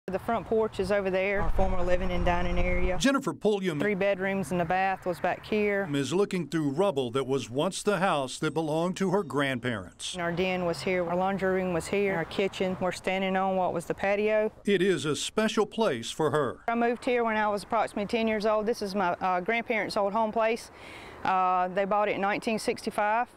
The front porch is over there, our former living and dining area. Jennifer Pulliam, 3 bedrooms and the bath was back here. Is looking through rubble that was once the house that belonged to her grandparents. Our den was here, our laundry room was here, our kitchen. We're standing on what was the patio. It is a special place for her. I moved here when I was approximately 10 years old. This is my grandparents' old home place. They bought it in 1965.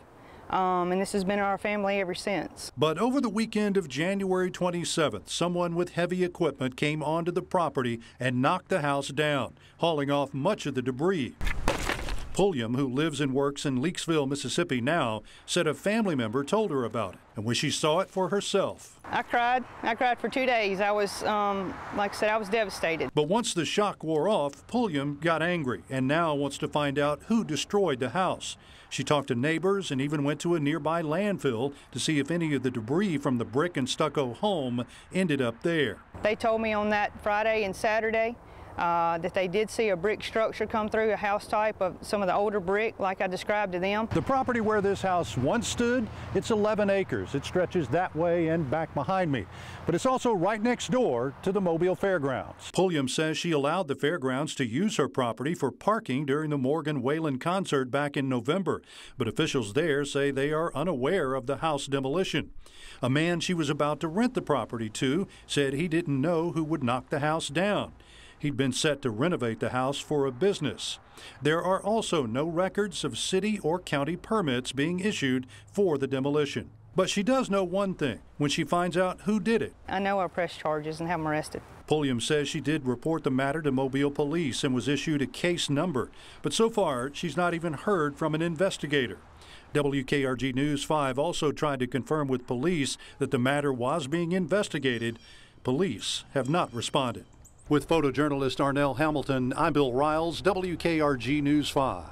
And this has been our family ever since. But over the weekend of January 27th, someone with heavy equipment came onto the property and knocked the house down, hauling off much of the debris. Pulliam, who lives and works in Leakesville, Mississippi now, said a family member told her about it. And when she saw it for herself, I cried for 2 days. I was, like I said, I was devastated. But once the shock wore off, Pulliam got angry and now wants to find out who destroyed the house. She talked to neighbors and even went to a nearby landfill to see if any of the debris from the brick and stucco home ended up there. They told me on that Friday and Saturday that they did see a brick structure come through, a house type of some of the older brick like I described to them. The property where this house once stood, it's 11 acres. It stretches that way and back behind me. But it's also right next door to the Mobile Fairgrounds. Pulliam says she allowed the fairgrounds to use her property for parking during the Morgan Wallen concert back in November. But officials there say they are unaware of the house demolition. A man she was about to rent the property to said he didn't know who would knock the house down. He'd been set to renovate the house for a business. There are also no records of city or county permits being issued for the demolition. But she does know one thing when she finds out who did it. I know I'll press charges and have them arrested. Pulliam says she did report the matter to Mobile Police and was issued a case number. But so far, she's not even heard from an investigator. WKRG News 5 also tried to confirm with police that the matter was being investigated. Police have not responded. With photojournalist Arnell Hamilton, I'm Bill Riles, WKRG News 5.